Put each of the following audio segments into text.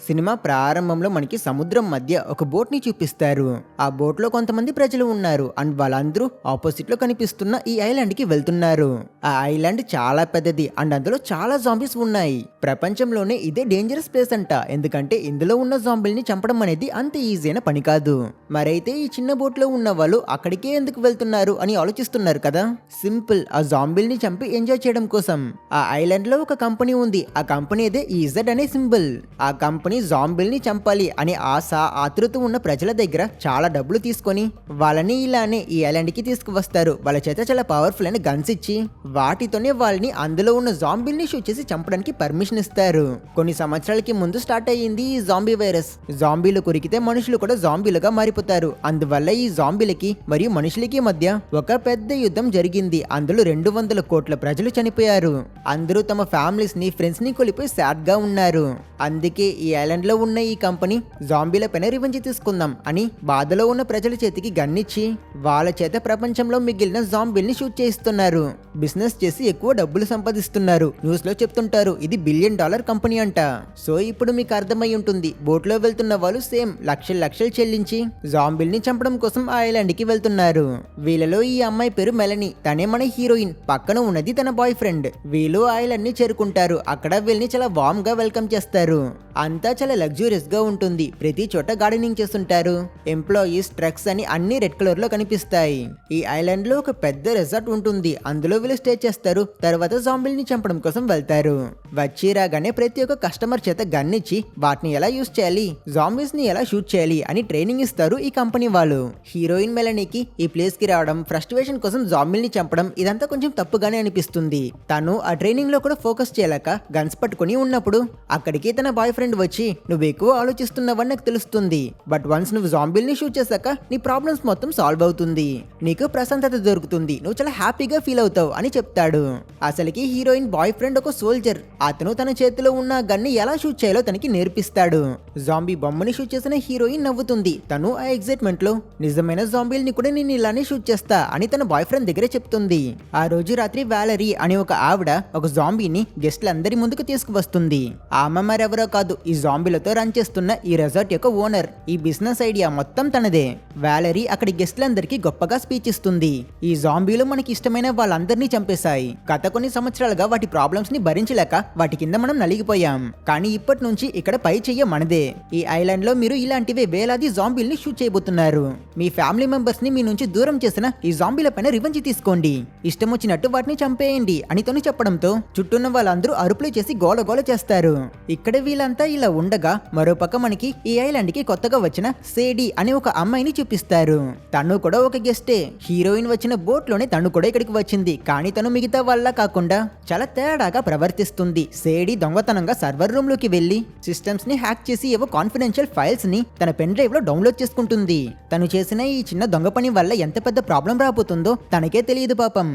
Cinema ప్రారంభంలో మనకి సముద్రం మధ్య ఒక బోట్ ని చూపిస్తారు. ఆ బోట్ లో కొంతమంది ప్రజలు ఉన్నారు అండ్ వాళ్ళందరూ ఆపోజిట్ లో కనిపిస్తున్న ఈ ఐలాండ్ కి వెళ్తున్నారు. ఆ ఐలాండ్ చాలా పెద్దది అండ్ అందులో చాలా జాంబీస్ ఉన్నాయి. ప్రపంచంలోనే ఇదే డేంజరస్ ప్లేస్ అంట, ఎందుకంటే ఇందులో ఉన్న జాంబీల్ని చంపడం అనేది అంత ఈజీ అయిన పని కాదు. మరైతే ఈ చిన్న బోట్ లో ఉన్న వాళ్ళు అక్కడికే ఎందుకు వెళ్తున్నారు అని ఆలోచిస్తున్నారు కదా. సింపుల్, ఆ జాంబీల్ని చంపి ఎంజాయ్ చేయడం కోసం. ఆ ఐలాండ్ లో ఒక కంపెనీ ఉంది. ఆ కంపెనీ అదే ఈజెడ్ అనే సింబల్. ఆ కంపెనీ జాంబీల్ని చంపాలి అనే ఆశ ఆతృత ఉన్న ప్రజల దగ్గర చాలా డబ్బులు తీసుకొని వాళ్ళని ఇలానే ఈ ఐలాండ్ కి తీసుకువస్తారు. వాళ్ళ చేత చాలా పవర్ఫుల్ అయిన గన్స్ ఇచ్చి వాటితోనే వాళ్ళని అందులో ఉన్న జాంబీల్ని షూట్ చేసి చంపడానికి పర్మిషన్ ఇస్తారు. కొన్ని సంవత్సరాలకి ముందు స్టార్ట్ అయ్యింది ఈ జాంబీ వైరస్. జాంబీలు కొరికితే మనుషులు కూడా జాంబీలుగా మారిపోతారు. అందువల్ల ఈ జాంబీలకి మరియు మనుషులకి మధ్య ఒక పెద్ద యుద్ధం జరిగింది. అందులో 200 కోట్ల ప్రజలు చనిపోయారు. అందరూ తమ ఫ్యామిలీస్ ని ఫ్రెండ్స్ ని కోల్పోయి సాడ్ గా ఉన్నారు. అందుకే ఈ ఐలాండ్ లో ఉన్న ఈ కంపెనీ జాంబీల పైన రివెంజ్ తీసుకుందాం అని బాధలో ఉన్న ప్రజల చేతికి గన్నిచ్చి వాళ్ళ చేత ప్రపంచంలో మిగిలిన జాంబీల్ని షూట్ చేయిస్తున్నారు. బిజినెస్ చేసి ఎక్కువ డబ్బులు సంపాదిస్తున్నారు. న్యూస్ లో చెప్తుంటారు ఇది $1 బిలియన్ కంపెనీ అంట. సో ఇప్పుడు మీకు అర్థమై ఉంటుంది, బోట్ లో వెళ్తున్న వాళ్ళు సేమ్ లక్షలు చెల్లించి జాంబీల్ని చంపడం కోసం ఆ ఐలాండ్ కి వెళ్తున్నారు. వీళ్ళలో ఈ అమ్మాయి పేరు మెలనీ. తనే మన హీరోయిన్. పక్కన ఉన్నది తన బాయ్ ఫ్రెండ్. వీళ్ళు ఐలాండ్ ని చేరుకుంటారు. అక్కడ వీళ్ళని చాలా వార్మ్ గా వెల్కమ్ చేస్తారు. అంతా చాలా లగ్జూరియస్ గా ఉంటుంది. ప్రతి చోట గార్డెనింగ్ చేస్తుంటారు. ఎంప్లాయీస్, ట్రక్స్ అని అన్ని రెడ్ కలర్ లో కనిపిస్తాయి. ఈ ఐలాండ్ లో ఒక పెద్ద రిసార్ట్ ఉంటుంది. అందులో వీళ్ళు స్టే చేస్తారు. తర్వాత జాంబీల్ని చంపడం కోసం వెళ్తారు. వచ్చి రాగానే ప్రతి ఒక్క కస్టమర్ చేత గన్ ఇచ్చి వాటిని ఎలా యూజ్ చేయాలి, జాంబీస్ ని ఎలా షూట్ చేయాలి అని ట్రైనింగ్ ఇస్తారు ఈ కంపెనీ వాళ్ళు. హీరోయిన్ మెలనీకి ఈ ప్లేస్ కి రావడం, ఫ్రస్ట్రేషన్ కోసం జాంబీల్ని చంపడం ఇదంతా కొంచెం తప్పుగానే అనిపిస్తుంది. తను ఆ ట్రైనింగ్ లో కూడా ఫోకస్ చేయలేక గన్స్ పట్టుకుని ఉన్నప్పుడు అక్కడికి తన బాయ్ ఫ్రెండ్ వచ్చి నువ్వు ఎక్కువ ఆలోచిస్తున్నావని నాకు తెలుస్తుంది, బట్ వన్స్ నువ్వు జాంబీల్ని షూట్ చేశాక నీ ప్రాబ్లమ్స్ మొత్తం సాల్వ్ అవుతుంది, నీకు ప్రశాంతత దొరుకుతుంది, నువ్వు చాలా హ్యాపీగా ఫీల్ అవుతావు అని చెప్తాడు. అసలుకి హీరోయిన్ బాయ్ ఫ్రెండ్ ఒక సోల్జర్. అతను తన చేతిలో ఉన్న గన్ని ఎలా షూట్ చేయాలో తనకి నేర్పిస్తాడు. జాంబీ బొమ్మని షూట్ చేసిన హీరోయిన్ నవ్వుతుంది. తను ఆ ఎగ్జైట్మెంట్ లో నిజమైన జాంబీల్ని కూడా నేను ఇలానే షూట్ చేస్తా అని తన బాయ్ ఫ్రెండ్ దగ్గరే చెప్తుంది. ఆ రోజు రాత్రి వ్యాలరీ అనే ఒక ఆవిడ ఒక జాంబీని గెస్ట్లందరి ముందుకు తీసుకువస్తుంది. ఆమె మరెవరో కాదు, ఈ జాంబీలతో రన్ చేస్తున్న ఈ రిసార్ట్ యొక్క ఓనర్. ఈ బిజినెస్ ఐడియా మొత్తం తనదే. వ్యాలరీ అక్కడి గెస్ట్లందరికీ గొప్పగా స్పీచ్ ఇస్తుంది. ఈ జాంబీలు మనకి ఇష్టమైన వాళ్ళందరినీ చంపేశాయి. గత కొన్ని సంవత్సరాలుగా వాటి ప్రాబ్లమ్స్ ని భరించలేక వాటి కింద మనం నలిగిపోయాం. కానీ ఇప్పటి నుంచి ఇక్కడ పై చెయ్య మనదే. ఈ ఐలాండ్ లో మీరు ఇలాంటివే వేలాది జాంబీల్ని షూట్ చేయబోతున్నారు. మీ ఫ్యామిలీ మెంబర్స్ ని మీ నుంచి దూరం చేసిన ఈ జాంబీల పైన రివెంజ్ తీసుకోండి. ఇష్టం వచ్చినట్టు వాటిని చంపేయండి అని తను చెప్పడంతో చుట్టూన్న వాళ్ళందరూ అరుపులు చేసి గోల చేస్తారు. ఇక్కడ వీళ్ళంతా ఇలా ఉండగా మరోపక్క మనకి ఈ ఐలాండ్ కి కొత్తగా వచ్చిన సేడీ అనే ఒక అమ్మాయిని చూపిస్తారు. తను కూడా ఒక గెస్టే. హీరోయిన్ వచ్చిన బోట్ లోనే తను కూడా ఇక్కడికి వచ్చింది. కానీ తను మిగతా వాళ్ళ కాకుండా చాలా తేడాగా ప్రవర్తిస్తుంది. సేడీ దొంగతనంగా సర్వర్ రూమ్ లోకి వెళ్లి సిస్టమ్స్ ని హ్యాక్ చేసి ఏవో కాన్ఫిడెన్షియల్ ఫైల్స్ ని తన పెన్ డ్రైవ్ లో డౌన్లోడ్ చేసుకుంటుంది. తను చేసిన ఈ చిన్న దొంగ పని వల్ల ఎంత పెద్ద ప్రాబ్లం రాబోతుందో తనకే తెలియదు పాపం.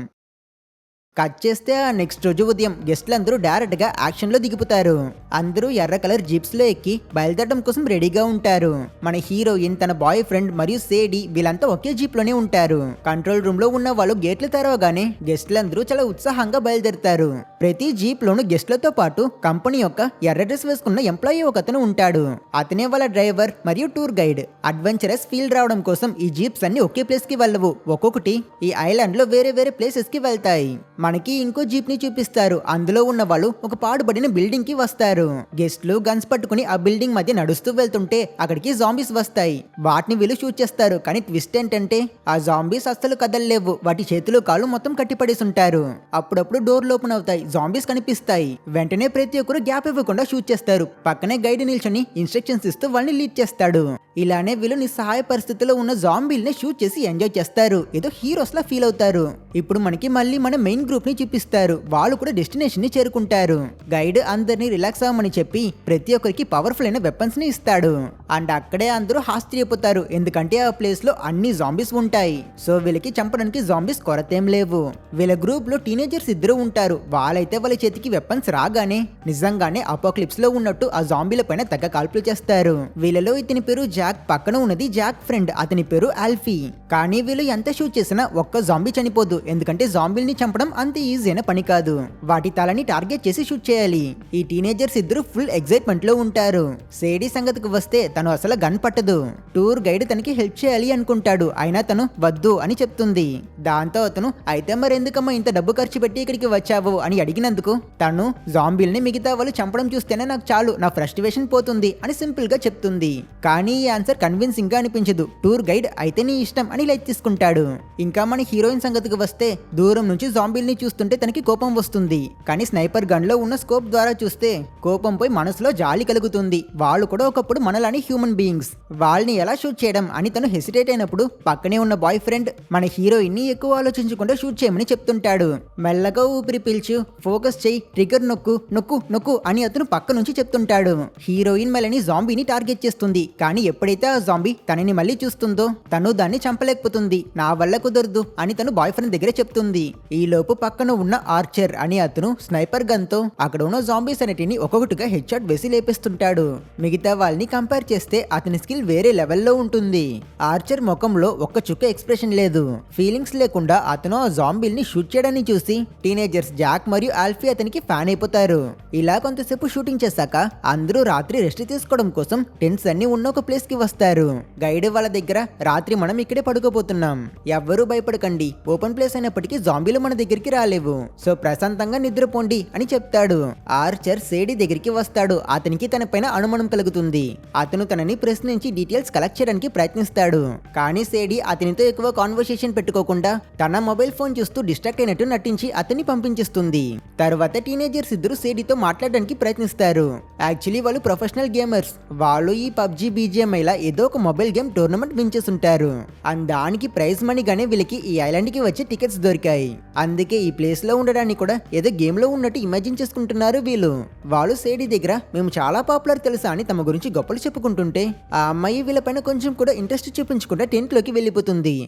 కట్ చేస్తే ఆ నెక్స్ట్ రోజు ఉదయం గెస్ట్లందరూ డైరెక్ట్ గా యాక్షన్ లో దిగిపోతారు. అందరూ ఎర్ర కలర్ జీప్స్ లో ఎక్కి బయలుదేరడం కోసం రెడీగా ఉంటారు. మన హీరోయిన్, తన బాయ్ ఫ్రెండ్ మరియు సేడీ వీళ్ళంతా ఒకే జీప్ లోనే ఉంటారు. కంట్రోల్ రూమ్ లో ఉన్న వాళ్ళు గేట్లు తెరవగానే గెస్ట్లందరూ చాలా ఉత్సాహంగా బయలుదేరుతారు. ప్రతి జీప్ లోను గెస్ట్లతో పాటు కంపెనీ యొక్క ఎర్ర డ్రెస్ వేసుకున్న ఎంప్లాయీ ఒకతను ఉంటాడు. అతనే వాళ్ళ డ్రైవర్ మరియు టూర్ గైడ్. అడ్వెంచరస్ ఫీల్ రావడం కోసం ఈ జీప్స్ అన్ని ఒకే ప్లేస్ కి వెళ్ళవు. ఒక్కొక్కటి ఈ ఐలాండ్ లో వేరే ప్లేసెస్ కి వెళ్తాయి. మనకి ఇంకో జీప్ ని చూపిస్తారు. అందులో ఉన్న వాళ్ళు ఒక పాడుబడిన బిల్డింగ్ కి వస్తారు. గెస్ట్లు గన్స్ పట్టుకుని ఆ బిల్డింగ్ మధ్య నడుస్తూ వెళ్తుంటే అక్కడికి జాంబీస్ వస్తాయి. వాటిని వీళ్ళు షూట్ చేస్తారు. కానీ ట్విస్ట్ ఏంటంటే ఆ జాంబీస్ అస్సలు కదలలేవు. వాటి చేతులు కాళ్ళు మొత్తం కట్టిపడేసి ఉంటారు. అప్పుడప్పుడు డోర్లు ఓపెన్ అవుతాయి. జాంబీస్ కనిపిస్తాయి. వెంటనే ప్రతి ఒక్కరు గ్యాప్ ఇవ్వకుండా షూట్ చేస్తారు. పక్కనే గైడ్ నిల్చొని ఇన్స్ట్రక్షన్స్ ఇస్తూ వాళ్ళని లీడ్ చేస్తాడు. ఇలానే వీళ్ళు నిస్సహాయ పరిస్థితిలో ఉన్న జాంబీల్ని షూట్ చేసి ఎంజాయ్ చేస్తారు. ఏదో హీరోస్ లా ఫీల్ అవుతారు. ఇప్పుడు మనకి మళ్ళీ మన మెయిన్ గ్రూప్ ని చూపిస్తారు. వాళ్ళు కూడా డెస్టినేషన్ ని చేరుకుంటారు. గైడ్ అందరినీ రిలాక్స్ అవ్వమని చెప్పి ప్రతి ఒక్కరికి పవర్ఫుల్ అయిన వెపన్స్ ని ఇస్తాడు. అండ్ అక్కడే అందరూ ఆశ్చర్యపోతారు. ఎందుకంటే ఆ ప్లేస్ లో అన్ని జాంబీస్ ఉంటాయి. సో వీళ్ళకి చంపడానికి జాంబీస్ కొరతేం లేవు. వీళ్ళ గ్రూప్ లో టీనేజర్స్ ఇద్దరు ఉంటారు. వాళ్ళైతే వాళ్ళ చేతికి వెపన్స్ రాగానే నిజంగానే అపోక్లిప్స్ లో ఉన్నట్టు ఆ జాంబీల పైన తెగ కాల్పులు చేస్తారు. వీళ్ళలో ఇతని పేరు జాక్. పక్కన ఉన్నది జాక్ ఫ్రెండ్. అతని పేరు ఆల్ఫీ. కానీ వీళ్ళు ఎంత షూట్ చేసినా ఒక్క జాంబీ చనిపోదు. ఎందుకంటే జాంబీల్ని చంపడం అంత ఈజీ అయిన పని కాదు. వాటి తలని టార్గెట్ చేసి షూట్ చేయాలి. ఈ టీనేజర్స్ ఇద్దరు ఫుల్ ఎక్సైట్మెంట్ లో ఉంటారు. సేడీ సంగతికి వస్తే తను అసలు గన్ పట్టదు. టూర్ గైడ్ తనకి హెల్ప్ చేయాలి అనుకుంటాడు, అయినా తను వద్దు అని చెప్తుంది. దాంతో అతను అయితే మరెందుకమ్మా ఇంత డబ్బు ఖర్చు పెట్టి ఇక్కడికి వచ్చావు అని అడిగినందుకు తను జాంబీల్ని మిగతా వాళ్ళు చంపడం చూస్తేనే నాకు చాలు, నా ఫ్రస్ట్రేషన్ పోతుంది అని సింపుల్ గా చెప్తుంది. కానీ ఈ ఆన్సర్ కన్విన్సింగ్ గా అనిపించదు. టూర్ గైడ్ అయితే నీ ఇష్టం అని లైట్ తీసుకుంటాడు. ఇంకా మన హీరోయిన్ సంగతికి వస్తే దూరం నుంచి జాంబీల్ని చూస్తుంటే తనకి కోపం వస్తుంది. కానీ స్నైపర్ గన్ లో ఉన్న స్కోప్ ద్వారా చూస్తే కోపం పోయి మనసులో జాలి కలుగుతుంది. వాళ్ళు కూడా ఒకప్పుడు మనలాని హ్యూమన్ బీయింగ్స్, వాళ్ళని ఎలా షూట్ చేయడం అని తను హెసిటేట్ అయినప్పుడు పక్కనే ఉన్న బాయ్ ఫ్రెండ్ మన హీరోయిన్ ని ఎక్కువ ఆలోచించకుండా షూట్ చేయమని చెప్తుంటాడు. మెల్లగా ఊపిరి పీల్చు, ఫోకస్ చేయి, ట్రిగర్ నొక్కు నొక్కు నొక్కు అని అతను పక్క నుంచి చెప్తుంటాడు. హీరోయిన్ మెలని జాంబీని టార్గెట్ చేస్తుంది. కానీ ఎప్పుడైతే ఆ జాంబీ తనని మళ్ళీ చూస్తుందో తను దాన్ని చంపలేకపోతుంది. నా వల్ల కుదరదు అని తను బాయ్ ఫ్రెండ్ దగ్గర చెప్తుంది. ఈ లోపు పక్కన ఉన్న ఆర్చర్ అని అతను స్నైపర్ గన్ తో అక్కడ ఉన్న జాంబీస్ అన్నిటిని ఒక్కొక్కటిగా హెడ్ షాట్ వేసి లేపేస్తుంటాడు. మిగతా వాళ్ళని కంపేర్ చేస్తే అతని స్కిల్ వేరే లెవెల్లో ఉంటుంది. ఆర్చర్ ముఖంలో ఒక్క చుక్క ఎక్స్ప్రెషన్ లేదు. ఫీలింగ్స్ లేకుండా అతను ఆ జాంబీల్ని షూట్ చేయడాన్ని చూసి టీనేజర్స్ జాక్ మరియు ఆల్ఫీ అతనికి ఫ్యాన్ అయిపోతారు. ఇలా కొంతసేపు షూటింగ్ చేశాక అందరూ రాత్రి రెస్ట్ తీసుకోవడం కోసం టెంట్స్ అన్ని ఉన్న ఒక ప్లేస్ కి వస్తారు. గైడ్ వాళ్ళ దగ్గర రాత్రి మనం ఇక్కడే పడుకోబోతున్నాం, ఎవ్వరూ భయపడకండి, ఓపెన్ ప్లేస్ అయినప్పటికీ జాంబీలు మన దగ్గరికి రాలేవు, సో ప్రశాంతంగా నిద్రపోండి అని చెప్తాడు. ఆర్చర్ సేడీ దగ్గరికి వస్తాడు. అతనికి తన పైన అనుమానం కలుగుతుంది. అతను తనని ప్రశ్నించి డీటెయిల్స్ కలెక్ట్ చేయడానికి ప్రయత్నిస్తాడు. కానీ సేడీ అతనితో ఎక్కువ కాన్వర్సేషన్ పెట్టుకోకుండా తన మొబైల్ ఫోన్ చూస్తూ డిస్ట్రాక్ట్ అయినట్టు నటించి అతన్ని పంపించేస్తుంది. తర్వాత టీనేజర్స్ ఇద్దరు సేడీతో మాట్లాడడానికి ప్రయత్నిస్తారు. యాక్చువల్లీ వాళ్ళు ప్రొఫెషనల్ గేమర్స్. వాళ్ళు ఈ పబ్జీ బీజిఎంఐ లా ఏదో ఒక మొబైల్ గేమ్ టోర్నమెంట్ విన్ చేసుంటారు. అండ్ దానికి ప్రైజ్ మనీగానే వీళ్ళకి ఈ ఐలాండ్ కి వచ్చే టికెట్స్ దొరికాయి. అందుకే ఈ ప్లేస్ లో ఉండడానికి కూడా ఏదో గేమ్ లో ఉన్నట్టు ఇమాజిన్ చేసుకుంటున్నారు వీళ్ళు. వాళ్ళు సేడీ దగ్గర మేము చాలా పాపులర్ తెలుసా అని తమ గురించి గొప్పలు చెప్పుకుంటుంటే ఆ అమ్మాయి వీళ్ళపైన కొంచెం కూడా ఇంట్రెస్ట్ చూపించకుండా టెంట్ లోకి వెళ్ళిపోతుంది.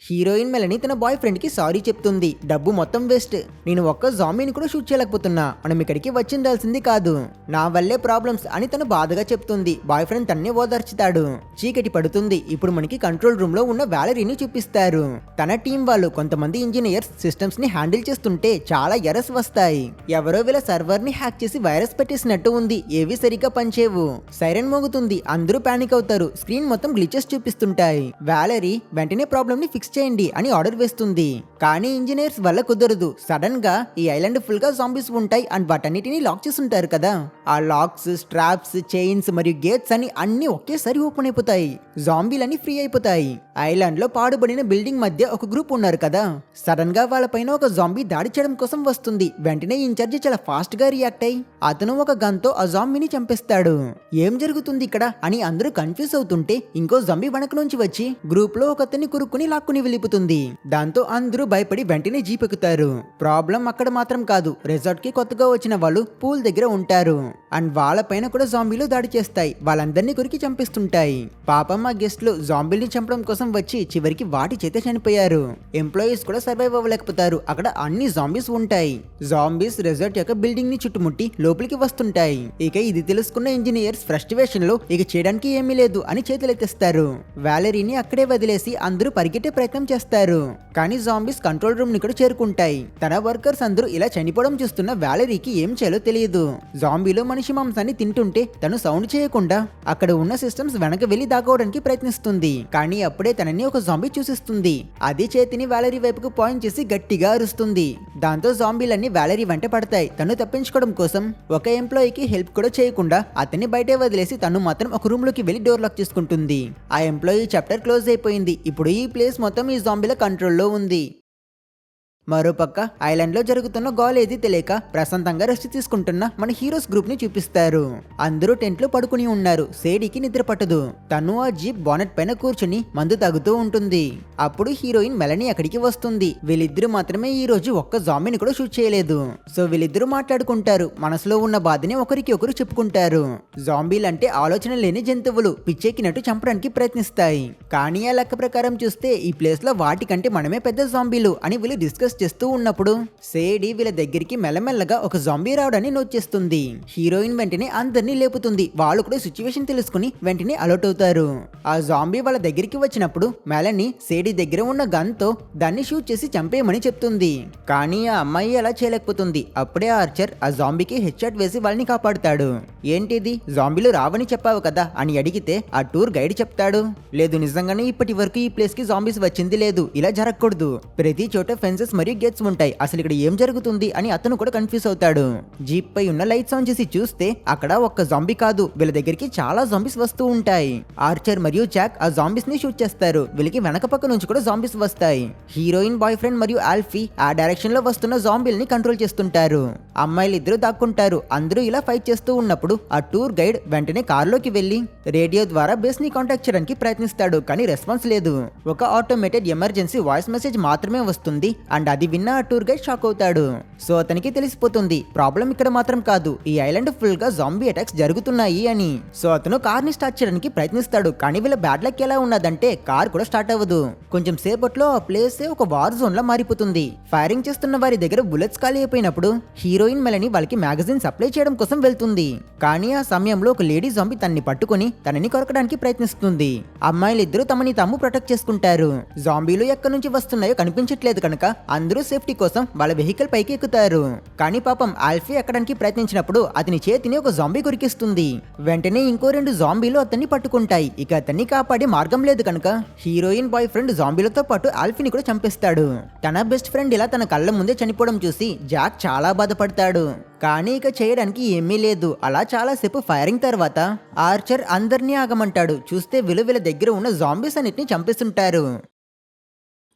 హీరోయిన్ మెలని తన బాయ్ ఫ్రెండ్ కి సారీ చెప్తుంది. డబ్బు మొత్తం వేస్ట్, నేను ఒక్క జాంబీని కూడా షూట్ చేయలేకపోతున్నా, మనం ఇక్కడికి వచ్చిండాల్సింది కాదు, నా వల్లే ప్రాబ్లమ్స్ అని తను బాధగా చెప్తుంది. బాయ్ ఫ్రెండ్ తన్నే ఓదార్చుతాడు. చీకటి పడుతుంది. ఇప్పుడు మనకి కంట్రోల్ రూమ్ లో ఉన్న వ్యాలరీని చూపిస్తారు. తన టీం వాళ్ళు కొంతమంది ఇంజనీర్స్ సిస్టమ్స్ ని హ్యాండిల్ చేస్తుంటే చాలా ఎర్రర్స్ వస్తాయి. ఎవరో వీళ్ళ సర్వర్ ని హ్యాక్ చేసి వైరస్ పెట్టేసినట్టు ఉంది, ఏవి సరిగ్గా పనిచేయవు. సైరన్ మోగుతుంది. అందరూ పానిక్ అవుతారు. స్క్రీన్ మొత్తం గ్లిచెస్ చూపిస్తుంటాయి. వ్యాలరీ వెంటనే ప్రాబ్లమ్ ని ఫిక్స్ చేయండి అని ఆర్డర్ వేస్తుంది. కానీ ఇంజనీర్స్ వల్ల కుదరదు. సడన్ గా ఈ ఐలాండ్ ఫుల్ గా జాంబీస్ ఉంటాయి అండ్ వాటన్నిటిని లాక్ చేసి ఉంటారు కదా. ఆ లాక్స్, స్ట్రాప్స్, చైన్స్ మరియు గేట్స్ అని అన్ని ఒకేసారి ఓపెన్ అయిపోతాయి. జాంబీలన్నీ ఫ్రీ అయిపోతాయి. ఐలాండ్ లో పాడుబడిన బిల్డింగ్ మధ్య ఒక గ్రూప్ ఉన్నారు కదా. సడన్ గా వాళ్ళపైన ఒక జాంబీ దాడి చేయడం కోసం వస్తుంది. వెంటనే ఇన్ఛార్జి చాలా ఫాస్ట్ గా రియాక్ట్ అయ్యి అతను ఒక గన్ తో ఆ జాంబీని చంపేస్తాడు. ఏం జరుగుతుంది ఇక్కడ అని అందరూ కన్ఫ్యూజ్ అవుతుంటే ఇంకో జాంబీ వెనక నుంచి వచ్చి గ్రూప్ లో ఒకతన్ని కురుక్కుని లాక్కుని వెళ్ళిపోతుంది. దాంతో అందరూ భయపడి వెంటనే జీప్ ఎక్కుతారు. ప్రాబ్లం అక్కడ మాత్రం కాదు, రిసార్ట్ కి కొత్తగా వచ్చిన వాళ్ళు పూల్ దగ్గర ఉంటారు అండ్ వాళ్ళపైన కూడా జాంబీలు దాడి చేస్తాయి. వాళ్ళందరినీ కొరికి చంపిస్తుంటాయి. పాపం ఆ గెస్ట్లు జాంబీల్ని చంపడం కోసం వచ్చి చివరికి వాటి చేత చనిపోయారు. ఎంప్లాయీస్ కూడా సర్వైవ్ అవ్వలేకపోతారు. అక్కడ అన్ని జాంబీస్ ఉంటాయి. జాంబీస్ రిసార్ట్ యొక్క బిల్డింగ్ ని చుట్టుముట్టి లోపలికి వస్తుంటాయి. ఇక ఇది తెలుసుకున్న ఇంజనీర్స్ ఫ్రస్ట్రేషన్ లో ఇక చేయడానికి ఏమీ లేదు అని చేతులెత్తేస్తారు. వ్యాలరీని అక్కడే వదిలేసి అందరూ పరిగెట్టే ప్రయత్నం చేస్తారు. కానీ జాంబీస్ కంట్రోల్ రూమ్ ని కూడా చేరుకుంటాయి. తన వర్కర్స్ అందరూ ఇలా చనిపోవడం చూస్తున్న వ్యాలరీకి ఏం చేయాలో తెలియదు. జాంబీలు మనిషి మాంసాన్ని తింటుంటే తను సౌండ్ చేయకుండా అక్కడ ఉన్న సిస్టమ్స్ వెనక వెళ్లి దాక్కోవడానికి ప్రయత్నిస్తుంది. కానీ అప్పుడే తనని ఒక జాంబీ చూసిస్తుంది. అది చేతిని వ్యాలరీ వైపుకు పాయింట్ చేసి గట్టిగా అరుస్తుంది. దాంతో జాంబీలన్నీ వ్యాలరీ వెంట పడతాయి. తను తప్పించుకోవడం కోసం ఒక ఎంప్లాయీకి హెల్ప్ కూడా చేయకుండా అతన్ని బయటే వదిలేసి తను మాత్రం ఒక రూమ్ లోకి వెళ్లి డోర్ లాక్ చేసుకుంటుంది. ఆ ఎంప్లాయీ చాప్టర్ క్లోజ్ అయిపోయింది. ఇప్పుడు ఈ ప్లేస్ మొత్తం ఈ జాంబీల కంట్రోల్లో ఉంది. మరోపక్క ఐలాండ్ లో జరుగుతున్న గోల్ ఏది తెలియక ప్రశాంతంగా రెస్ట్ తీసుకుంటున్న మన హీరోస్ గ్రూప్ ని చూపిస్తారు. అందరూ టెంట్ లో పడుకుని ఉన్నారు. సేడీకి నిద్ర పట్టదు. తను ఆ జీప్ బానెట్ పైన కూర్చుని మందు తాగుతూ ఉంటుంది. అప్పుడు హీరోయిన్ మెలని అక్కడికి వస్తుంది. వీళ్ళిద్దరూ మాత్రమే ఈ రోజు ఒక్క జాంబీని కూడా షూట్ చేయలేదు. సో వీళ్ళిద్దరూ మాట్లాడుకుంటారు. మనసులో ఉన్న బాధని ఒకరికి ఒకరు చెప్పుకుంటారు. జాంబీలు అంటే ఆలోచన లేని జంతువులు, పిచ్చెక్కినట్టు చంపడానికి ప్రయత్నిస్తాయి. కానీ ఆ లెక్క ప్రకారం చూస్తే ఈ ప్లేస్ లో వాటికంటే మనమే పెద్ద జాంబీలు అని వీళ్ళు డిస్కస్ డిస్కస్ చేస్తూ ఉన్నప్పుడు సేడి వీళ్ళ దగ్గరికి మెల్లమెల్లగా ఒక జాంబీ రావడాన్ని నోట్ చేస్తుంది. హీరోయిన్ వెంటనే అందరినీ లేపుతుంది. వాళ్ళు కూడా సిచ్యువేషన్ తెలుసుకుని వెంటనే అలర్ట్ అవుతారు. ఆ జాంబీ వాళ్ళ దగ్గరికి వచ్చినప్పుడు మెలని సేడి దగ్గర ఉన్న గన్ తో దాన్ని షూట్ చేసి చంపేయమని చెప్తుంది. కానీ ఆ అమ్మాయి అలా చేయలేకపోతుంది. అప్పుడే ఆర్చర్ ఆ జాంబీకి హెడ్ షాట్ వేసి వాళ్ళని కాపాడుతాడు. ఏంటిది, జాంబీలు రావని చెప్పావు కదా అని అడిగితే ఆ టూర్ గైడ్ చెప్తాడు, లేదు నిజంగానే ఇప్పటి వరకు ఈ ప్లేస్ కి జాంబీస్ వచ్చింది లేదు, ఇలా జరగకూడదు, ప్రతి చోట ఫెన్సెస్ మరియు గేట్స్ ఉంటాయి, అసలు ఇక్కడ ఏం జరుగుతుంది అని అతను కూడా కన్ఫ్యూజ్ అవుతాడు. జీప్ పై ఉన్న లైట్స్ ఆన్ చేసి చూస్తే అక్కడ ఒక్క జాంబీ కాదు, వీళ్ళ దగ్గరికి చాలా జాంబీస్ వస్తూ ఉంటాయి. ఆర్చర్ మరియు జాక్ ఆ జాంబీస్ ని షూట్ చేస్తారు. వీళ్ళకి వెనక పక్క నుంచి కూడా జాంబీస్ వస్తాయి. హీరోయిన్ బాయ్ ఫ్రెండ్ మరియు ఆల్ఫీ ఆ డైరెక్షన్ లో వస్తున్న జాంబీల్ని కంట్రోల్ చేస్తుంటారు. అమ్మాయిలు ఇద్దరు దాక్కుంటారు. అందరూ ఇలా ఫైట్ చేస్తూ ఉన్నప్పుడు ఆ టూర్ గైడ్ వెంటనే కారులోకి వెళ్లి రేడియో ద్వారా బేస్ ని కాంటాక్ట్ చేయడానికి ప్రయత్నిస్తాడు. కానీ రెస్పాన్స్ లేదు. ఒక ఆటోమేటెడ్ ఎమర్జెన్సీ వాయిస్ మెసేజ్ మాత్రమే వస్తుంది. అండ్ అది విన్న ఆ టూర్ గైడ్ షాక్ అవుతాడు. సో అతనికి తెలిసిపోతుంది ప్రాబ్లం ఇక్కడ మాత్రం కాదు, ఈ ఐలాండ్ ఫుల్ గా జాంబీ అటాక్స్ జరుగుతున్నాయి అని. సో అతను కార్ ని స్టార్ట్ చేయడానికి ప్రయత్నిస్తాడు. కానీ వీళ్ళ బ్యాడ్ లక్ ఎలా ఉన్నదంటే కార్ కూడా స్టార్ట్ అవ్వదు. కొంచెం సేపట్లో ఆ ప్లేస్ ఒక వార్ జోన్ లా మారిపోతుంది. ఫైరింగ్ చేస్తున్న వారి దగ్గర బుల్లెట్స్ ఖాళీ అయిపోయినప్పుడు హీరోయిన్ మెలని వాళ్ళకి మ్యాగజైన్ సప్లై చేయడం కోసం వెళ్తుంది. కానీ ఆ సమయంలో ఒక లేడీ జాంబీ తనని పట్టుకుని తనని కొరకడానికి ప్రయత్నిస్తుంది. అమ్మాయిలిద్దరూ తమని తాము ప్రొటెక్ట్ చేసుకుంటారు. జాంబీలు ఎక్కడి నుంచి వస్తున్నాయో కనిపించట్లేదు కనుక అందరూ సేఫ్టీ కోసం వాళ్ళ వెహికల్ పైకి ఎక్కుతారు. కానీ పాపం ఆల్ఫీ ఎక్కడానికి ప్రయత్నించినప్పుడు అతని చేతిని ఒక జాంబీ కొరికిస్తుంది. వెంటనే ఇంకో 2 జాంబీలు అతన్ని పట్టుకుంటాయి. ఇక అతన్ని కాపాడే మార్గం లేదు కనుక హీరోయిన్ బాయ్ ఫ్రెండ్ జాంబీలతో పాటు ఆల్ఫీని కూడా చంపేస్తాడు. తన బెస్ట్ ఫ్రెండ్ ఇలా తన కళ్ళ ముందే చనిపోవడం చూసి జాక్ చాలా బాధపడతాడు. కానీ ఇక చేయడానికి ఏమీ లేదు. అలా చాలాసేపు ఫైరింగ్ తర్వాత ఆర్చర్ అందరినీ ఆగమంటాడు. చూస్తే వీళ్ళ దగ్గర ఉన్న జాంబీస్ అన్నిటిని చంపేస్తుంటారు.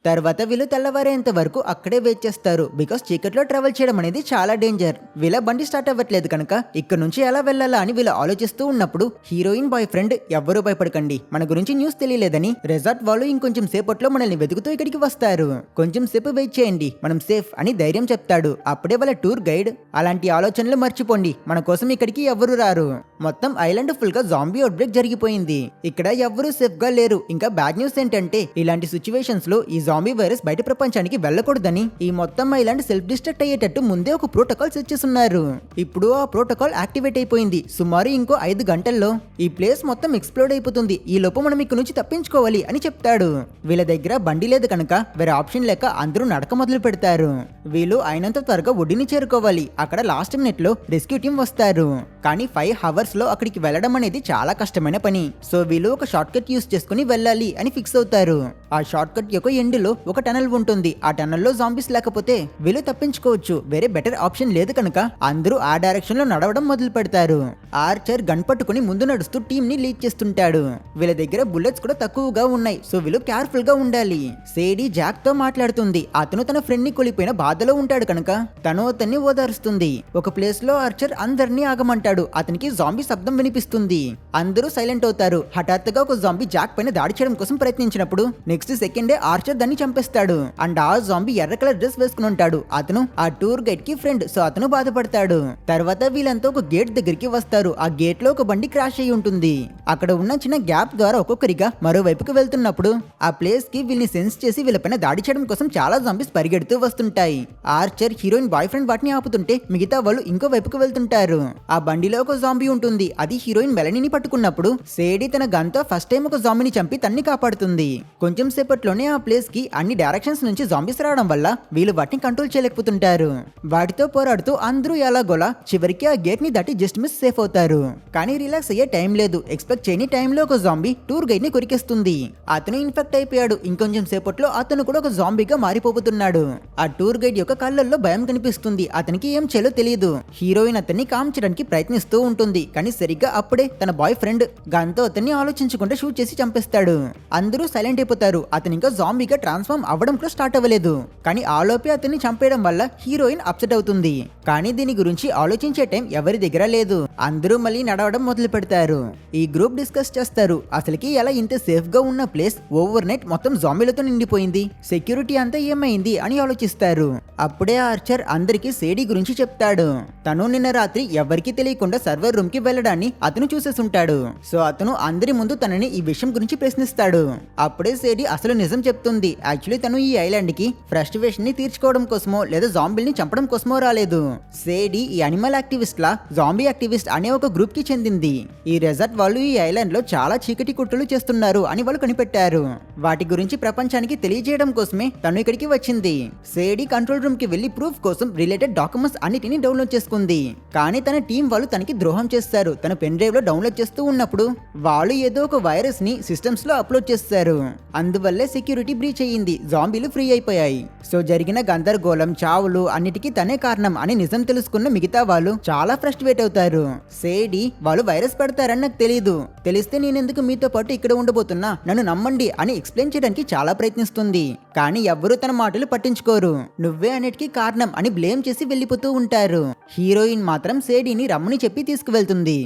తర్వాత వీళ్ళు తెల్లవారేంత వరకు అక్కడే వెయిట్ చేస్తారు. బికాస్ చీకట్లో ట్రావెల్ చేయడం అనేది చాలా డేంజర్. వీళ్ళ బండి స్టార్ట్ అవ్వట్లేదు కనుక ఇక్కడ నుంచి ఎలా వెళ్ళాలా అని వీళ్ళు ఆలోచిస్తూ ఉన్నప్పుడు హీరోయిన్ బాయ్ ఫ్రెండ్ ఎవ్వరూ భయపడకండి, మన గురించి న్యూస్ తెలియలేదని రిసార్ట్ వాళ్ళు ఇంకొంచెం సేపట్లో మనల్ని వెతుకుతూ ఇక్కడికి వస్తారు, కొంచెం సేపు వెయిట్ చేయండి, మనం సేఫ్ అని ధైర్యం చెప్తాడు. అప్పుడే వాళ్ళ టూర్ గైడ్ అలాంటి ఆలోచనలు మర్చిపోండి, మన కోసం ఇక్కడికి ఎవ్వరు రారు, మొత్తం ఐలాండ్ ఫుల్ గా జాంబీ అవుట్ బ్రేక్ జరిగిపోయింది, ఇక్కడ ఎవ్వరూ సేఫ్ గా లేరు. ఇంకా బ్యాడ్ న్యూస్ ఏంటంటే ఇలాంటి సిచ్యువేషన్స్ లో ఈ జాంబీ వైరస్ బయట ప్రపంచానికి వెళ్ళకూడదని ఈ మొత్తం ఐలాండ్ సెల్ఫ్ డిస్ట్రక్ట్ అయ్యేటట్టు ముందే ఒక ప్రోటోకాల్ సెట్ చేస్తున్నారు. ఇప్పుడు ఆ ప్రోటోకాల్ యాక్టివేట్ అయిపోయింది. సుమారు ఇంకో 5 గంటల్లో ఈ ప్లేస్ మొత్తం ఎక్స్ప్లోడ్ అయిపోతుంది. ఈ లోపు మనం ఇక్కడ నుంచి తప్పించుకోవాలి అని చెప్తాడు. వీళ్ళ దగ్గర బండి లేదు కనుక వేరే ఆప్షన్ లేక అందరూ నడక మొదలు పెడతారు. వీళ్ళు అయినంత త్వరగా ఒడ్డుని చేరుకోవాలి. అక్కడ లాస్ట్ మినిట్ లో రెస్క్యూ టీం వస్తారు. కానీ 5 hours లో అక్కడికి వెళ్ళడం అనేది చాలా కష్టమైన పని. సో వీళ్ళు ఒక షార్ట్ కట్ యూస్ చేసుకుని వెళ్ళాలి అని ఫిక్స్ అవుతారు. ఆ షార్ట్ కట్ యొక్క ఎండ్ లో ఒక టనల్ ఉంటుంది. ఆ టనల్ లో జాంబీస్ లేకపోతే వీళ్ళు తప్పించుకోవచ్చు. వేరే బెటర్ ఆప్షన్ లేదు కనుక అందరూ ఆ డైరెక్షన్ లో నడవడం మొదలు పెడతారు. ఆర్చర్ గన్ పట్టుకుని ముందు నడుస్తూ టీం ని లీడ్ చేస్తుంటాడు. వీళ్ళ దగ్గర బుల్లెట్స్ కూడా తక్కువగా ఉన్నాయి. సో వీళ్ళు కేర్ఫుల్ గా ఉండాలి. సేడీ జాక్ తో మాట్లాడుతుంది. అతను తన ఫ్రెండ్ ని కోల్పోయిన బాధలో ఉంటాడు కనుక తను అతన్ని ఓదారుస్తుంది. ఒక ప్లేస్ లో ఆర్చర్ అందరినీ ఆగమంటాడు. అతనికి జాంబీ శబ్దం వినిపిస్తుంది. అందరూ సైలెంట్ అవుతారు. హఠాత్తుగా ఒక జాంబీ జాక్ పైన దాడి చేయడం కోసం ప్రయత్నించినప్పుడు నెక్స్ట్ సెకండే ఆర్చర్ దాన్ని చంపేస్తాడు. అండ్ ఆ జాంబీ ఎర్ర కలర్ డ్రెస్ వేసుకుని ఉంటాడు. అతను ఆ టూర్ గైడ్ కి ఫ్రెండ్. సో అతను బాధపడతాడు. తర్వాత వీళ్ళంతా ఒక గేట్ దగ్గరికి వస్తారు. ఆ గేట్ లో ఒక బండి క్రాష్ అయి ఉంటుంది. అక్కడ ఉన్న చిన్న గ్యాప్ ద్వారా ఒక్కొక్కరిగా మరోవైపుకి వెళ్తున్నప్పుడు ఆ ప్లేస్ కి వీళ్ళని సెన్స్ చేసి వీళ్ళపైన దాడి చేయడం కోసం చాలా జాంబీస్ పరిగెడుతూ వస్తుంటాయి. ఆర్చర్ హీరోయిన్ బాయ్ ఫ్రెండ్ వాటిని ఆపుతుంటే మిగతా వాళ్ళు ఇంకో వైపుకు వెళ్తుంటారు. ఆ బండిలో ఒక జాంబీ ఉంటుంది. అది హీరోయిన్ మెలనీని పట్టుకున్నప్పుడు సేడీ తన గన్ తో ఫస్ట్ టైం ఒక జాంబీని చంపి తన్ని కాపాడుతుంది. కొంచెం సేపట్లోనే ఆ ప్లేస్ కి అన్ని డైరెక్షన్స్ నుంచి జాంబీస్ రావడం వల్ల వీళ్ళు వాటిని కంట్రోల్ చేయలేకపోతుంటారు. వాటితో పోరాడుతూ అందరూ ఎలాగోలా చివరికి ఆ గేట్ ని దాటి జస్ట్ మిస్ సేఫ్ అవుతారు. కానీ రిలాక్స్ అయ్యే టైం లేదు. ఎక్స్పెక్ట్ చేయని టైంలో ఒక జాంబీ టూర్ గైడ్ ని కొరికేస్తుంది. అతను ఇన్ఫెక్ట్ అయిపోయాడు. ఇంకొంచెం సేపట్లో అతను కూడా ఒక జాంబీగా మారిపోతున్నాడు. ఆ టూర్ గైడ్ యొక్క కళ్ళల్లో భయం కనిపిస్తుంది. అతనికి ఏం చేయాలో తెలియదు. హీరోయిన్ అతన్ని కామ్ చేయడానికి ప్రయత్నిస్తూ ఉంటుంది. కానీ సరిగ్గా అప్పుడే తన బాయ్ ఫ్రెండ్ గన్ తో అతన్ని ఆలోచించకుండా షూట్ చేసి చంపేస్తాడు. అందరూ సైలెంట్ అయిపోతారు. అతను ఇంకా జాంబీగా ట్రాన్స్ఫార్మ్ అవ్వడం కూడా స్టార్ట్ అవ్వలేదు. కానీ ఆలోపే అతన్ని చంపేయడం వల్ల హీరోయిన్ అప్సెట్ అవుతుంది. కానీ దీని గురించి ఆలోచించే టైం ఎవరి దగ్గర లేదు. అందరూ మళ్ళీ నడవడం మొదలు పెడతారు. ఈ గ్రూప్ గ్రూప్ డిస్కస్ చేస్తారు. అసలుకి ఎలా ఇంత సేఫ్ గా ఉన్న ప్లేస్ ఓవర్ నైట్ మొత్తం జాంబీలతో నిండిపోయింది, సెక్యూరిటీ అంతా ఏమైంది అని ఆలోచిస్తారు. అప్పుడే ఆర్చర్ అందరికి సేడీ గురించి చెప్తాడు. తను నిన్న రాత్రి ఎవరికీ తెలియకుండా సర్వర్ రూమ్ కి వెళ్ళడాన్ని అతను చూసేసుంటాడు. సో అతను అందరి ముందు తనని ఈ విషయం గురించి ప్రశ్నిస్తాడు. అప్పుడే సేడీ అసలు నిజం చెప్తుంది. యాక్చువల్లీ తను ఈ ఐలాండ్ కి ఫ్రస్ట్రేషన్ ని తీర్చుకోవడం కోసమో లేదా జాంబీల్ని చంపడం కోసమో రాలేదు. సేడీ ఈ అనిమల్ యాక్టివిస్ట్ లా జాంబీ యాక్టివిస్ట్ అనే ఒక గ్రూప్ కి చెందింది. ఈ రెసార్ట్ వాళ్ళు ఈ ఐలాండ్ లో చాలా చీకటి కుట్రలు చేస్తున్నారు అని వాళ్ళు కనిపెట్టారు. వాటి గురించి ప్రపంచానికి తెలియజేయడం కోసమే తను ఇక్కడికి వచ్చింది. సేడీ కంట్రోల్ రూమ్ కి వెళ్లి ప్రూఫ్ కోసం రిలేటెడ్ డాక్యుమెంట్స్ అన్నిటిని డౌన్లోడ్ చేసుకుంది. కానీ తన టీం వాళ్ళు తనకి ద్రోహం చేస్తారు. తన పెన్ డ్రైవ్ లో డౌన్లోడ్ చేస్తూ ఉన్నప్పుడు వాళ్ళు ఏదో ఒక వైరస్ ని సిస్టమ్స్ లో అప్లోడ్ చేస్తారు. అందువల్లే సెక్యూరిటీ బ్రీచ్ అయ్యింది, జాంబీలు ఫ్రీ అయిపోయాయి. సో జరిగిన గందరగోళం, చావులు అన్నిటికీ తనే కారణం అని నిజం తెలుసుకున్న మిగతా వాళ్ళు చాలా ఫ్రస్ట్రేట్ అవుతారు. సేడీ వాళ్ళు వైరస్ పెడతారని నాకు తెలియదు, తెలిస్తే నేనెందుకు మీతో పాటు ఇక్కడ ఉండబోతున్నా, నన్ను నమ్మండి అని ఎక్స్ప్లెయిన్ చేయడానికి చాలా ప్రయత్నిస్తుంది. కానీ ఎవ్వరూ తన మాటలు పట్టించుకోరు. నువ్వే అన్నిటికీ కారణం అని బ్లేమ్ చేసి వెళ్ళిపోతూ ఉంటారు. హీరోయిన్ మాత్రం సేడీని రమ్మని చెప్పి తీసుకువెళ్తుంది.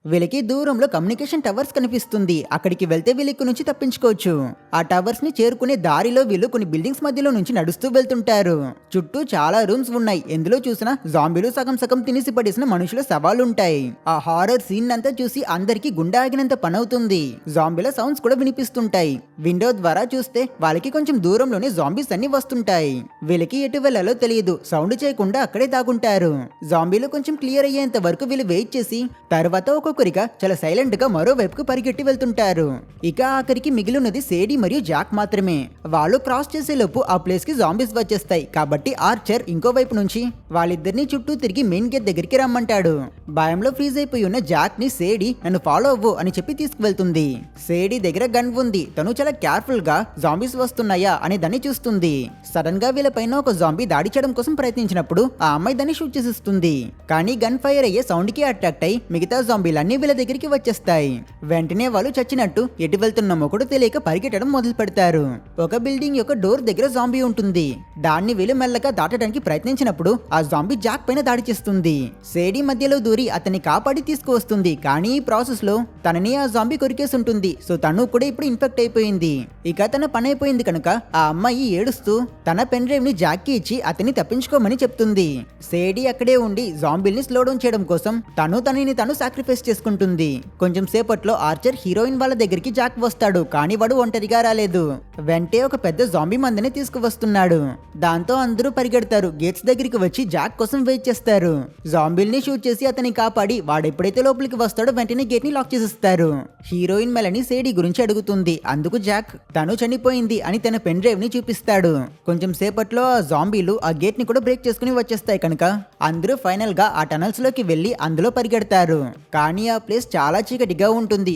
వీళ్ళకి దూరంలో కమ్యూనికేషన్ టవర్స్ కనిపిస్తుంది. అక్కడికి వెళ్తే వీళ్ళకి నుంచి తప్పించుకోవచ్చు. ఆ టవర్స్ ని చేరుకునే దారిలో వీళ్ళు కొన్ని బిల్డింగ్స్ మధ్యలో నుంచి నడుస్తూ వెళ్తుంటారు. చుట్టూ చాలా రూమ్స్ ఉన్నాయి. ఎందులో చూసినా జాంబీలు సగం సగం తినిసి పడేసిన మనుషుల సవాలు ఉంటాయి. ఆ హారర్ సీన్ అంతా చూసి అందరికి గుండె ఆగినంత పనవుతుంది. జాంబీల సౌండ్స్ కూడా వినిపిస్తుంటాయి. విండో ద్వారా చూస్తే వాళ్ళకి కొంచెం దూరంలోనే జాంబీస్ అన్ని వస్తుంటాయి. వీళ్ళకి ఎటు వెళ్లాలో తెలియదు. సౌండ్ చేయకుండా అక్కడే దాగుంటారు. జాంబీలు కొంచెం క్లియర్ అయ్యేంత వరకు వీళ్ళు వెయిట్ చేసి తర్వాత ఒక్కొక్కరిగా చాలా సైలెంట్ గా మరోవైపుకు పరిగెట్టి వెళ్తుంటారు. ఇక ఆఖరికి మిగిలినది సేడీ మరియు జాక్ మాత్రమే. వాళ్ళు క్రాస్ చేసే లోపు ఆ ప్లేస్ కి జాంబీస్ వచ్చేస్తాయి. కాబట్టి ఆర్చర్ ఇంకో వైపు నుంచి వాళ్ళిద్దరిని చుట్టూ తిరిగి మెయిన్ గేట్ దగ్గరికి రమ్మంటాడు. భయంలో ఫ్రీజ్ అయిపోయి ఉన్న జాక్ ని సేడీ నన్ను ఫాలో అవ్వు అని చెప్పి తీసుకువెళ్తుంది. సేడీ దగ్గర గన్ ఉంది. తను చాలా కేర్ఫుల్ గా జాంబీస్ వస్తున్నాయా అని దాన్ని చూస్తుంది. సడన్ గా వీళ్ళపైన ఒక జాంబీ దాడి చేయడం కోసం ప్రయత్నించినప్పుడు ఆ అమ్మాయి దాన్ని షూట్ చేసిస్తుంది. కానీ గన్ ఫైర్ అయ్యే సౌండ్ కి అట్రాక్ట్ అయి మిగతా జాంబీలు అన్ని వీళ్ళ దగ్గరికి వచ్చేస్తాయి. వెంటనే వాళ్ళు చచ్చినట్టు ఎటు వెళ్తున్నామో కూడా తెలియక పరిగెట్టడం మొదలు పెడతారు. ఒక బిల్డింగ్ యొక్క డోర్ దగ్గర జాంబీ ఉంటుంది. దాన్ని వీళ్ళు మెల్లగా దాటడానికి ప్రయత్నించినప్పుడు ఆ జాంబీ జాక్ పైన దాడి చేస్తుంది. సేడీ మధ్యలో దూరి అతన్ని కాపాడి తీసుకువస్తుంది. కానీ ఈ ప్రాసెస్ లో తనని ఆ జాంబీ కొరికేసి ఉంటుంది. సో తను కూడా ఇప్పుడు ఇన్ఫెక్ట్ అయిపోయింది. ఇక తన పని అయిపోయింది కనుక ఆ అమ్మాయి ఏడుస్తూ తన పెన్ డ్రైవ్ ని జాక్ కి ఇచ్చి అతన్ని తప్పించుకోమని చెప్తుంది. సేడీ అక్కడే ఉండి జాంబీల్ని స్లో డౌన్ చేయడం కోసం తనని తను సాక్రిఫైస్ చేసుకుంటుంది. కొంచెం సేపట్లో ఆర్చర్ హీరోయిన్ వాళ్ళ దగ్గరికి జాక్ వస్తాడు. కానీ వాడు ఒంటరిగా రాలేదు. వెంటే ఒక పెద్ద జాంబీ మందని తీసుకువస్తున్నాడు. దాంతో అందరూ పరిగెడతారు. గేట్స్ దగ్గరికి వచ్చి జాక్ కోసం వెయిట్ చేస్తారు. జాంబీల్ని షూట్ చేసి అతన్ని కాపాడి వాడెప్పుడైతే లోపలికి వస్తాడో వెంటనే గేట్ ని లాక్ చేసిస్తారు. హీరోయిన్ మెలని సేడీ గురించి అడుగుతుంది. అందుకు జాక్ తను చనిపోయింది అని తన పెన్ డ్రైవ్ ని చూపిస్తాడు. కొంచెం సేపట్లో ఆ జాంబీలు ఆ గేట్ ని కూడా బ్రేక్ చేసుకుని వచ్చేస్తాయి కనుక అందరూ ఫైనల్ గా ఆ టనల్స్ లోకి వెళ్లి అందులో పరిగెడతారు. కానీ ఆ ప్లేస్ చాలా చీకటిగా ఉంటుంది.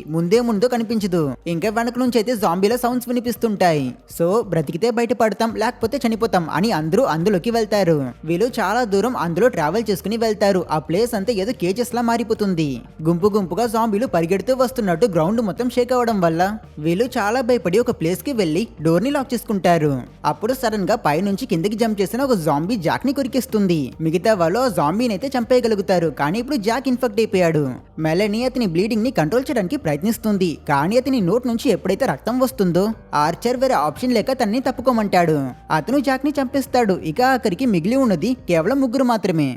ముందో కనిపించదు. ఇంకా వెనక నుంచి అయితే జాంబీల సౌండ్స్ వినిపిస్తుంటాయి. సో బ్రతికితే బయటపడతాం లేకపోతే చనిపోతాం అని అందరూ అందులోకి వెళ్తారు. వీళ్ళు చాలా దూరం అందులో ట్రావెల్ చేసుకుని వెళ్తారు. ఆ ప్లేస్ అంతా ఏదో కేజెస్ లా మారిపోతుంది. గుంపుగా జాంబీలు పరిగెడుతూ వస్తున్నట్టు గ్రౌండ్ మొత్తం షేక్ అవడం వల్ల వీళ్ళు చాలా భయపడి ఒక ప్లేస్ కి వెళ్లి డోర్ ని లాక్ చేసుకుంటారు. అప్పుడు సడన్ గా పై నుంచి కిందకి జంప్ చేసిన ఒక జాంబీ జాక్ ని కొరికిస్తుంది. మిగతా వాళ్ళు ఆ జాంబీని అయితే చంపేయగలుగుతారు. కానీ ఇప్పుడు జాక్ ఇన్ఫెక్ట్ అయిపోయాడు. మెలని అతని బ్లీడింగ్ ని కంట్రోల్ చేయడానికి ప్రయత్నిస్తుంది. కానీ అతని నోట్ నుంచి ఎప్పుడైతే రక్తం వస్తుందో ఆర్చర్ వేరే ఆప్షన్ లేక తనని తప్పుకోమంటాడు. అతను జాక్ ని చంపేస్తాడు. ఇక ఆఖరికి మిగిలి ఉన్నది కేవలం 3 మాత్రమే.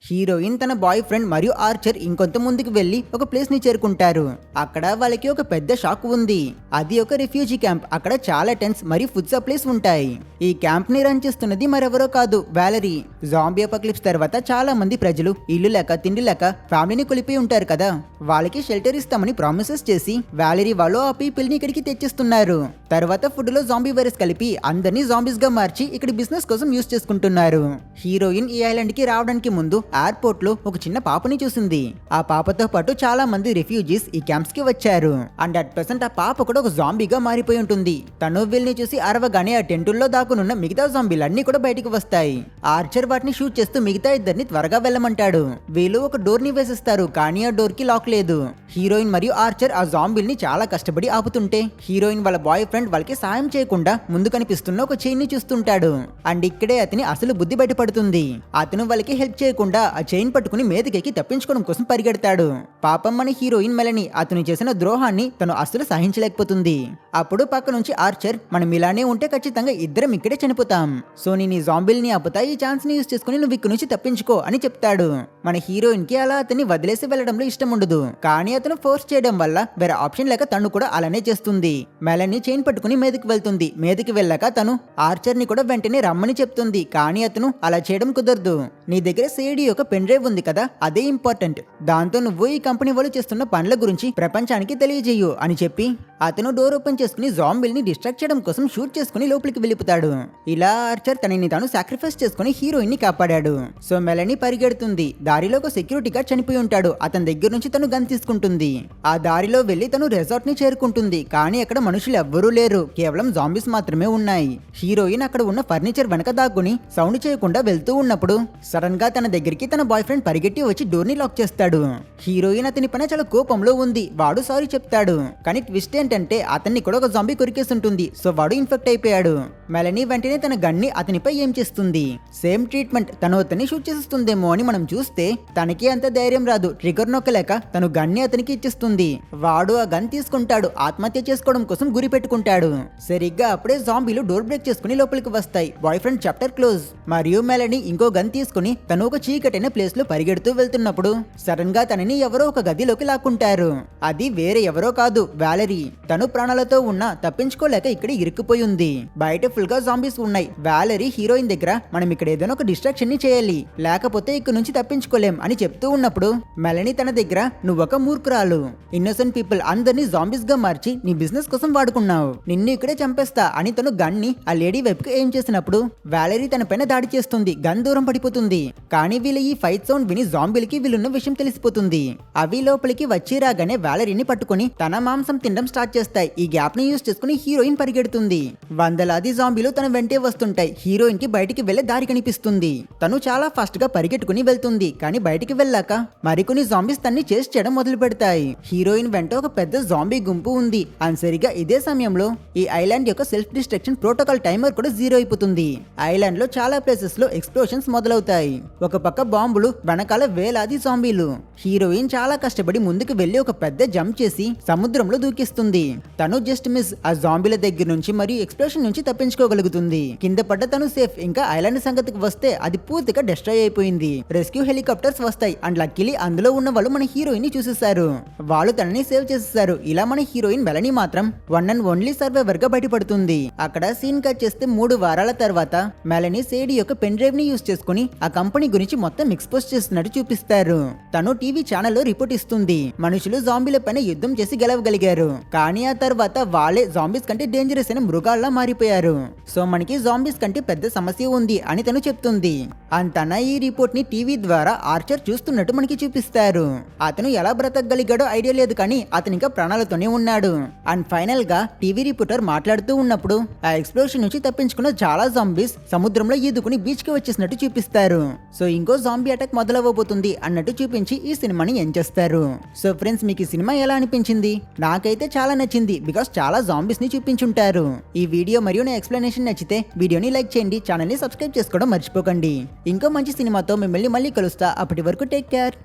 హీరోయిన్ తన బాయ్ ఫ్రెండ్ మరియు ఆర్చర్ ఇంకొంత ముందుకు వెళ్లి ఒక ప్లేస్ ని చేరుకుంటారు. అక్కడ వాళ్ళకి ఒక పెద్ద షాక్ ఉంది. అది ఒక రిఫ్యూజీ క్యాంప్. అక్కడ చాలా టెంట్స్ మరియు ఫుడ్ సప్లైస్ ఉంటాయి. ఈ క్యాంప్ ని రన్ చేస్తున్నది మరెవరో కాదు, వ్యాలరీ. జాంబీ అపోకలిప్స్ తర్వాత చాలా మంది ప్రజలు ఇల్లు లేక తిండి లేక ఫ్యామిలీని కొలిపి ఉంటారు కదా, వాళ్ళకి షెల్టర్ ఇస్తామని ప్రామిసెస్ చేసి వ్యాలరీ వాళ్ళు ఆ పీపుల్ ని ఇక్కడికి తెచ్చిస్తున్నారు. తర్వాత ఫుడ్ లో జాంబీ వైరస్ కలిపి అందరినీ జాంబీస్ గా మార్చి ఇక్కడ బిజినెస్ కోసం యూస్ చేసుకుంటున్నారు. హీరోయిన్ ఈ ఐలాండ్ కి రావడానికి ముందు ఎయిర్పోర్ట్ లో ఒక చిన్న పాపని చూసింది. ఆ పాపతో పాటు చాలా మంది రిఫ్యూజీస్ ఈ క్యాంప్స్ కి వచ్చారు. అండ్ అట్ ప్రెసెంట్ ఆ పాప కూడా ఒక జాంబీగా మారిపోయి ఉంటుంది. తను వీళ్ళని చూసి అరవగానే ఆ టెంటుల్లో దాక్కునున్న మిగతా జాంబీలన్నీ కూడా బయటికి వస్తాయి. ఆర్చర్ వాటిని షూట్ చేస్తూ మిగతా ఇద్దరిని త్వరగా వెళ్ళమంటాడు. వీళ్ళు ఒక డోర్ ని వేసిస్తారు. కానీ ఆ డోర్ కి లాక్ లేదు. హీరోయిన్ మరియు ఆర్చర్ ఆ జాంబీల్ని చాలా కష్టపడి ఆపుతుంటే హీరోయిన్ వాళ్ళ బాయ్ ఫ్రెండ్ వాళ్ళకి సాయం చేయకుండా ముందు కనిపిస్తున్న ఒక చైన్ ని చూస్తుంటాడు. అండ్ ఇక్కడే అతని అసలు బుద్ధి బయటపడుతుంది. అతను వాళ్ళకి హెల్ప్ చేయకుండా తెలియకుండా ఆ చైన్ పట్టుకుని మీదకెక్కి తప్పించుకోవడం కోసం పరిగెడతాడు. పాపం మన హీరోయిన్ మెలని అతను చేసిన ద్రోహాన్ని తను అస్సలు సహించలేకపోతుంది. అప్పుడు పక్క నుంచి ఆర్చర్, మనం ఇలానే ఉంటే ఖచ్చితంగా ఇద్దరం ఇక్కడే చనిపోతాం, సో నేను ఈ జాంబిల్ని ఆపుతా, ఈ ఛాన్స్ ని యూస్ చేసుకుని నువ్వు ఇక్కడ నుంచి తప్పించుకో అని చెప్తాడు. మన హీరోయిన్ కి అలా అతన్ని వదిలేసి వెళ్లడంలో ఇష్టం ఉండదు, కానీ అతను ఫోర్స్ చేయడం వల్ల వేరే ఆప్షన్ లేక తను కూడా అలానే చేస్తుంది. మెలని చైన్ పట్టుకుని మీదకి వెళ్తుంది. మీదకి వెళ్ళాక తను ఆర్చర్ ని కూడా వెంటనే రమ్మని చెప్తుంది, కానీ అతను అలా చేయడం కుదరదు. నీ దగ్గర సేడి యొక్క పెన్ డ్రైవ్ ఉంది కదా, అదే ఇంపార్టెంట్, దాంతో నువ్వు ఈ కంపెనీ వాళ్ళు చేస్తున్న పనుల గురించి ప్రపంచానికి తెలియజేయు అని చెప్పి అతను డోర్ ఓపెన్ చేసుకుని జాంబిల్ ని డిస్ట్రాక్ట్ చేయడం కోసం షూట్ చేసుకుని లోపలికి వెళ్ళిపోతాడు. ఇలా ఆర్చర్ తనని తాను సాక్రిఫైస్ చేసుకుని హీరోయిన్ ని కాపాడాడు. సో మెలని పరిగెడుతుంది. దారిలో ఒక సెక్యూరిటీ గార్డ్ చనిపోయి ఉంటాడు. అతని దగ్గర నుంచి తను గన్ తీసుకుంటుంది. ఆ దారిలో వెళ్లి తను రిసార్ట్ ని చేరుకుంటుంది. కానీ అక్కడ మనుషులు ఎవ్వరూ లేరు, కేవలం జాంబీస్ మాత్రమే ఉన్నాయి. హీరోయిన్ అక్కడ ఉన్న ఫర్నిచర్ వెనక దాక్కుని సౌండ్ చేయకుండా వెళ్తూ ఉన్నప్పుడు సడన్ గా తన దగ్గరికి తన బాయ్ ఫ్రెండ్ పరిగెట్టి వచ్చి డోర్ ని లాక్ చేస్తాడు. హీరోయిన్ అతని పైన చాలా కోపంలో ఉంది. వాడు సారీ చెప్తాడు, కానీ ట్విస్ట్ ఏంటంటే అతన్ని కూడా ఒక జాంబీ కొరికేసి ఉంటుంది. సో వాడు ఇన్ఫెక్ట్ అయిపోయాడు. మెలని వెంటనే తన గన్ని అతనిపై ఏం చేస్తుంది. సేమ్ ట్రీట్మెంట్, తను అతన్ని షూట్ చేస్తుందేమో అని మనం చూస్తే తనకి అంత ధైర్యం రాదు. ట్రిగర్ నొక్కలేక తను గన్ని అతనికి ఇచ్చిస్తుంది. వాడు ఆ గన్ తీసుకుంటాడు. ఆత్మహత్య చేసుకోవడం కోసం గురి పెట్టుకుంటాడు. సరిగ్గా అప్పుడే జాంబీలు డోర్ బ్రేక్ చేసుకుని లోపలికి వస్తాయి. Boy friend chapter close. మరియు మెలని ఇంకో గన్ తీసుకుని తను ఒక చీకటైన ప్లేస్ లో పరిగెడుతూ వెళ్తున్నప్పుడు సడన్ గా తనని ఎవరో ఒక గదిలోకి లాక్కుంటారు. అది వేరే ఎవరో కాదు, వ్యాలరీ. తను ప్రాణాలతో ఉన్నా తప్పించుకోలేక ఇక్కడ ఇరుక్కుపోయి ఉంది. బయట ఫుల్ గా జాంబీస్ ఉన్నాయి. వ్యాలరీ హీరోయిన్ దగ్గర మనం ఇక్కడ ఏదైనా ఒక డిస్ట్రాక్షన్ ని చేయాలి, లేకపోతే ఇక్కడ నుంచి తప్పించుకోలేం అని చెప్తూ ఉన్నప్పుడు మెలని తన దగ్గర నువ్వొక మూర్ఖురాలు, ఇన్నోసెంట్ పీపుల్ అందరినీ జాంబీస్ గా మార్చి నీ బిజినెస్ కోసం వాడుకున్నావు, నిన్ను ఇక్కడే చంపేస్తా అని తను గన్ ని ఆ లేడీ వైపుకి ఏం చేసినప్పుడు వ్యాలరీ తన పైన దాడి చేస్తుంది. గన్ దూరం పడిపోతుంది. కానీ వీళ్ళ ఈ ఫైట్ సౌండ్ విని జాంబీలకి వీళ్ళున్న విషయం తెలిసిపోతుంది. అవి లోపలికి వచ్చి రాగానే వ్యాలరీని పట్టుకుని తన మాంసం తినడం స్టార్ట్ చేస్తాయి. ఈ గ్యాప్ ని యూస్ చేసుకుని హీరోయిన్ పరిగెడుతుంది. వందలాది జాంబీలు తన వెంటే వస్తుంటాయి. హీరోయిన్ కి బయటికి వెళ్లే దారి కనిపిస్తుంది. తను చాలా ఫాస్ట్ గా పరిగెట్టుకుని వెళ్తుంది. కానీ బయటికి వెళ్ళాక మరికొన్ని జాంబీస్ తన్ని చేసి చేయడం మొదలు పెడతాయి. హీరోయిన్ వెంట ఒక పెద్ద జాంబీ గుంపు ఉంది. అండ్ సరిగా ఇదే సమయంలో ఈ ఐలాండ్ యొక్క సెల్ఫ్ డిస్ట్రక్షన్ ప్రోటోకాల్ టైమర్ కూడా జీరో అయిపోతుంది. ఐలాండ్ లో చాలా ప్లేసెస్ లో ఎక్స్ప్లోషన్స్ మొదలవుతాయి. ఒక పక్క బాంబులు, వెనకాల వేలాది జాంబీలు. హీరోయిన్ చాలా కష్టపడి ముందుకు వెళ్లి ఒక పెద్ద జంప్ చేసి సముద్రంలో దూకిస్తుంది. తను జస్ట్ మిస్ ఆ జాంబీల దగ్గర నుంచి మరియు ఎక్స్ప్లోషన్ నుంచి తప్పించుకోగలుగుతుంది. కింద పడ్డ తను సేఫ్. ఇంకా ఐలాండ్ సంగతికి వస్తే అది పూర్తిగా డిస్ట్రాయ్ అయిపోయింది. రెస్క్యూ హెలికాప్టర్స్ వస్తాయి. అండ్ లక్కీలీ అందులో ఉన్న వాళ్ళు మన హీరోయిన్ ని చూసేశారు. వాళ్ళు తనని సేవ్ చేసేసారు. ఇలా మన హీరోయిన్ మెలని మాత్రం వన్ అండ్ ఓన్లీ సర్వైవర్ గా బయటపడుతుంది. అక్కడ సీన్ కట్ చేస్తే 3 వారాల తర్వాత మెలని సేడి యొక్క పెన్ డ్రైవ్ ని యూస్ చేసుకుని ఆ కంపెనీ గురించి మొత్తం ఎక్స్పోజ్ చేస్తున్నట్టు చూపిస్తారు. తను టీవీ ఛానల్లో రిపోర్ట్ ఇస్తుంది. మనుషులు జాంబీల పైన యుద్ధం చేసి గెలవగలిగారు, కానీ ఆ తర్వాత వాళ్ళే జాంబీస్ కంటే డేంజరస్ అయిన మృగాల్లా మారిపోయారు. సో మనకి జాంబీస్ కంటే పెద్ద సమస్య ఉంది అని తను చెప్తుంది. తన ఈ రిపోర్ట్ ని టీవీ ద్వారా ఆర్చర్ చూస్తున్నట్టు మనకి చూపిస్తారు. అతను ఎలా బ్రతకగలిగాడో ఐడియా లేదు, కానీ అతను ఇంకా ప్రాణాలతోనే ఉన్నాడు. అండ్ ఫైనల్ గా టీవీ రిపోర్టర్ మాట్లాడుతూ ఉన్నప్పుడు ఆ ఎక్స్ప్లోషన్ నుంచి తప్పించుకున్న చాలా జాంబీస్ సముద్రంలో ఈదుకుని బీచ్ కి వచ్చేసినట్టు చూపిస్తారు. సో ఇంకో జాంబీ అటాక్ మొదలవబోతుంది అన్నట్టు చూపించి ఈ సినిమాని ఎండ్ చేస్తారు. సో ఫ్రెండ్స్, మీకు ఈ సినిమా ఎలా అనిపించింది? నాకైతే చాలా నచ్చింది, బికాస్ చాలా జాంబీస్ ని చూపించుంటారు. ఈ వీడియో మరియు నా ఎక్స్ప్లెనేషన్ నచ్చితే వీడియోని లైక్ చేయండి, ఛానల్ ని సబ్స్క్రైబ్ చేసుకోవడం మర్చిపోకండి. ఇంకో మంచి సినిమాతో మిమ్మల్ని మళ్ళీ కలుస్తా. అప్పటి వరకు టేక్ కేర్.